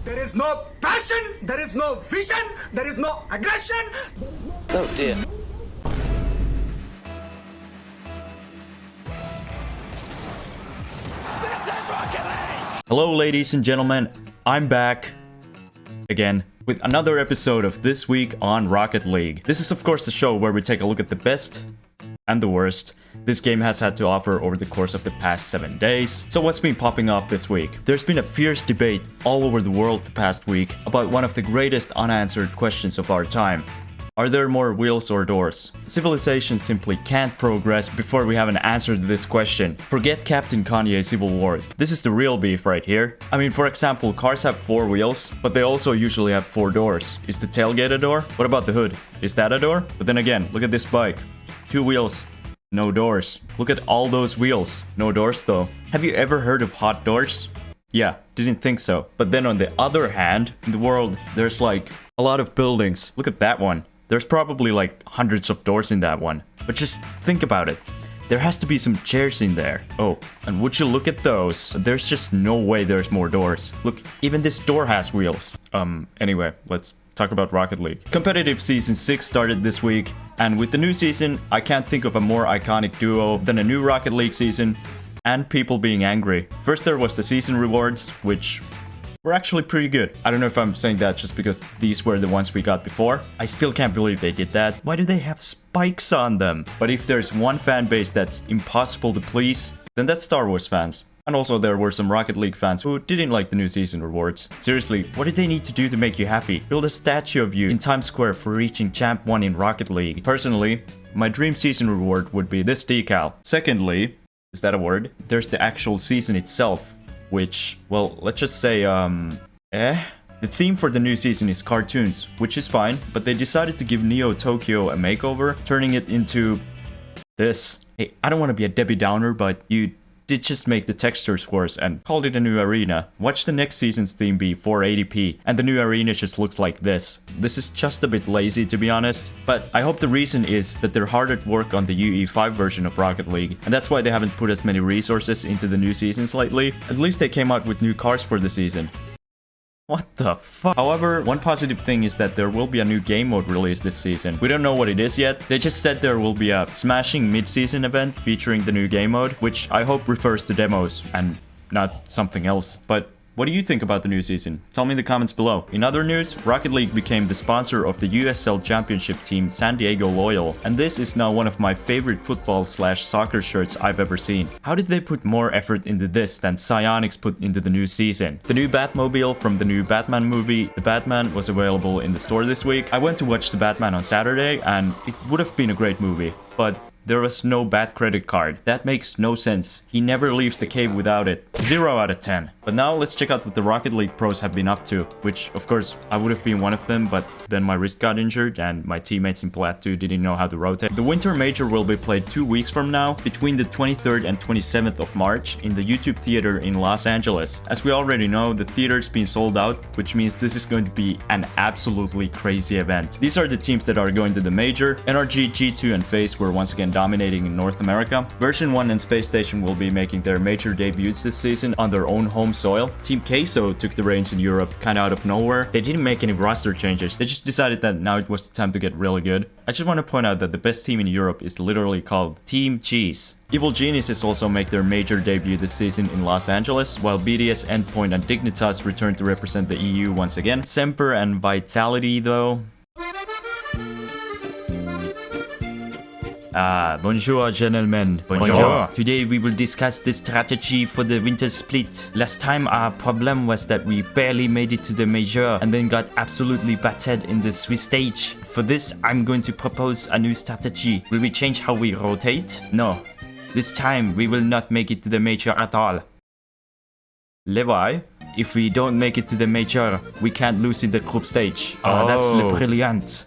There is no passion, there is no vision, there is no aggression. Oh dear. Hello ladies and gentlemen, I'm back again with another episode of This Week on Rocket League. This is of course the show where we take a look at the best and the worst this game has had to offer over the course of the past 7 days. So what's been popping off this week? There's been a fierce debate all over the world the past week about one of the greatest unanswered questions of our time. Are there more wheels or doors? Civilization simply can't progress before we have an answer to this question. Forget Captain Kanye's Civil War. This is the real beef right here. I mean, for example, cars have 4 wheels, but they also usually have 4 doors. Is the tailgate a door? What about the hood? Is that a door? But then again, look at this bike. 2 wheels, no doors. Look at all those wheels, no doors though. Have you ever heard of hot doors? Yeah, didn't think so. But then on the other hand, in the world, there's like a lot of buildings. Look at that one. There's probably like hundreds of doors in that one. But just think about it. There has to be some chairs in there. Oh, and would you look at those? There's just no way there's more doors. Look, even this door has wheels. Anyway, let's talk about Rocket League. Competitive Season 6 started this week, and with the new season, I can't think of a more iconic duo than a new Rocket League season and people being angry. First there was the season rewards, which were actually pretty good. I don't know if I'm saying that just because these were the ones we got before. I still can't believe they did that. Why do they have spikes on them? But if there's one fan base that's impossible to please, then that's Star Wars fans. And also there were some Rocket League fans who didn't like the new season rewards. Seriously, what did they need to do to make you happy? Build a statue of you in Times Square for reaching Champ 1 in Rocket League. Personally, my dream season reward would be this decal. Secondly, is that a word? There's the actual season itself, which, well, let's just say, The theme for the new season is cartoons, which is fine, but they decided to give Neo Tokyo a makeover, turning it into this. Hey, I don't want to be a Debbie Downer, but you did just make the textures worse and called it a new arena. Watch the next season's theme be 480p, and the new arena just looks like this. This is just a bit lazy, to be honest, but I hope the reason is that they're hard at work on the UE5 version of Rocket League, and that's why they haven't put as many resources into the new seasons lately. At least they came out with new cars for the season. What the fuck? However, one positive thing is that there will be a new game mode released this season. We don't know what it is yet. They just said there will be a smashing mid-season event featuring the new game mode, which I hope refers to demos and not something else. But what do you think about the new season? Tell me in the comments below. In other news, Rocket League became the sponsor of the USL Championship team San Diego Loyal, and this is now one of my favorite football/soccer shirts I've ever seen. How did they put more effort into this than Psyonix put into the new season? The new Batmobile from the new Batman movie, The Batman, was available in the store this week. I went to watch The Batman on Saturday, and it would have been a great movie, but there was no Bat credit card. That makes no sense. He never leaves the cave without it. 0 out of 10. But now let's check out what the Rocket League pros have been up to, which of course I would have been one of them, but then my wrist got injured and my teammates in Plat 2 didn't know how to rotate. The Winter Major will be played 2 weeks from now, between the 23rd and 27th of March in the YouTube Theater in Los Angeles. As we already know, the theater's been sold out, which means this is going to be an absolutely crazy event. These are the teams that are going to the Major. NRG, G2 and FaZe were once again dominating in North America. Version 1 and Spacestation will be making their major debuts this season on their own home soil. Team Queso took the reins in Europe kinda out of nowhere. They didn't make any roster changes. They just decided that now it was the time to get really good. I just want to point out that the best team in Europe is literally called Team Cheese. Evil Geniuses also make their major debut this season in Los Angeles, while BDS, Endpoint and Dignitas return to represent the EU once again. Semper and Vitality though. Bonjour gentlemen. Bonjour. Today we will discuss the strategy for the winter split. Last time our problem was that we barely made it to the major and then got absolutely battered in the Swiss stage. For this, I'm going to propose a new strategy. Will we change how we rotate? No. This time we will not make it to the major at all. Levi? If we don't make it to the major, we can't lose in the group stage. Oh, that's brilliant.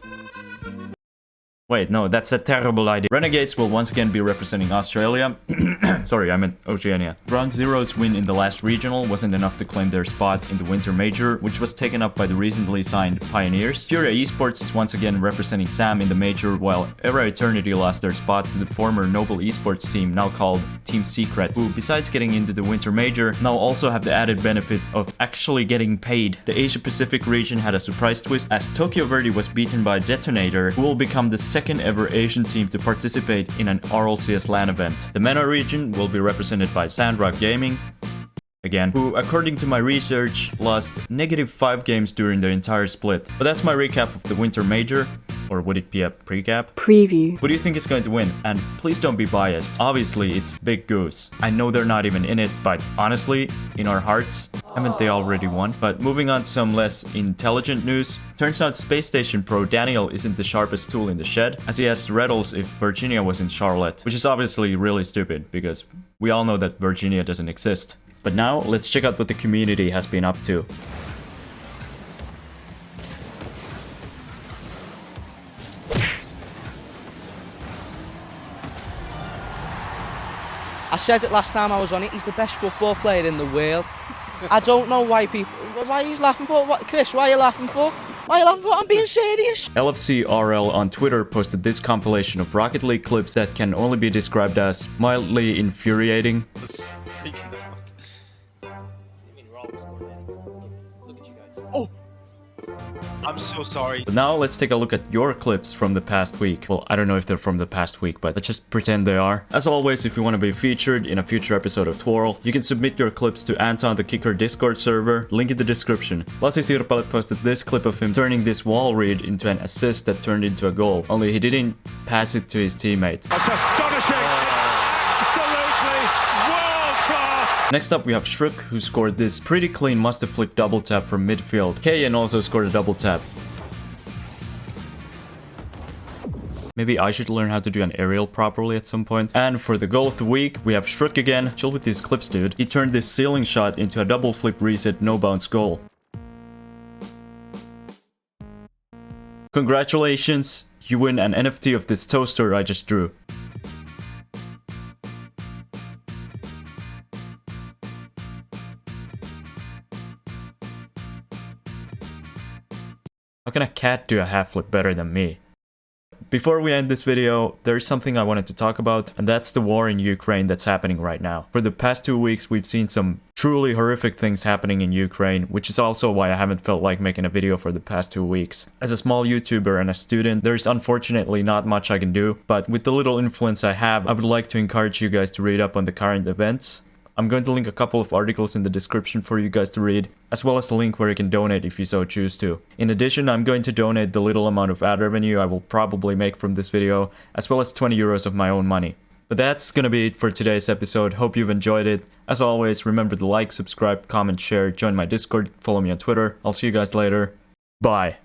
Wait, no, that's a terrible idea. Renegades will once again be representing Australia. Sorry, I meant Oceania. Ground Zero's win in the last regional wasn't enough to claim their spot in the Winter Major, which was taken up by the recently signed Pioneers. Furia Esports is once again representing Sam in the Major, while Era Eternity lost their spot to the former Noble Esports team, now called Team Secret, who, besides getting into the Winter Major, now also have the added benefit of actually getting paid. The Asia Pacific region had a surprise twist, as Tokyo Verde was beaten by Detonator, who will become the second ever Asian team to participate in an RLCS LAN event. The MENA region will be represented by Sandrock Gaming, again, who, according to my research, lost -5 games during the entire split. But that's my recap of the Winter Major. Or would it be a precap? Preview. Who do you think is going to win? And please don't be biased. Obviously, it's Big Goose. I know they're not even in it, but honestly, in our hearts, haven't they already won? But moving on to some less intelligent news. Turns out Space Station Pro Daniel isn't the sharpest tool in the shed, as he asked Reddles if Virginia was in Charlotte. Which is obviously really stupid, because we all know that Virginia doesn't exist. But now, let's check out what the community has been up to. I said it last time I was on it, he's the best football player in the world. I don't know why he's laughing for. What, Chris, why are you laughing for? Why are you laughing for? I'm being serious. LfcRL on Twitter posted this compilation of Rocket League clips that can only be described as mildly infuriating. Oh! I'm so sorry. But now let's take a look at your clips from the past week. Well, I don't know if they're from the past week, but let's just pretend they are. As always, if you want to be featured in a future episode of Twirl, you can submit your clips to AntonTheKicker Discord server, link in the description. LasiSirpale posted this clip of him turning this wall read into an assist that turned into a goal, only he didn't pass it to his teammate. That's astonishing. It's absolutely world class. Next up, we have Shrk, who scored this pretty clean must-have-flicked double tap from midfield. Kayen also scored a double tap. Maybe I should learn how to do an aerial properly at some point. And for the goal of the week, we have Shrk again. Chill with these clips, dude. He turned this ceiling shot into a double flip reset no bounce goal. Congratulations, you win an NFT of this toaster I just drew. How can a cat do a half flip better than me? Before we end this video, there's something I wanted to talk about, and that's the war in Ukraine that's happening right now. For the past 2 weeks, we've seen some truly horrific things happening in Ukraine, which is also why I haven't felt like making a video for the past 2 weeks. As a small YouTuber and a student, there's unfortunately not much I can do, but with the little influence I have, I would like to encourage you guys to read up on the current events. I'm going to link a couple of articles in the description for you guys to read, as well as a link where you can donate if you so choose to. In addition, I'm going to donate the little amount of ad revenue I will probably make from this video, as well as 20 euros of my own money. But that's gonna be it for today's episode. Hope you've enjoyed it. As always, remember to like, subscribe, comment, share, join my Discord, follow me on Twitter. I'll see you guys later. Bye.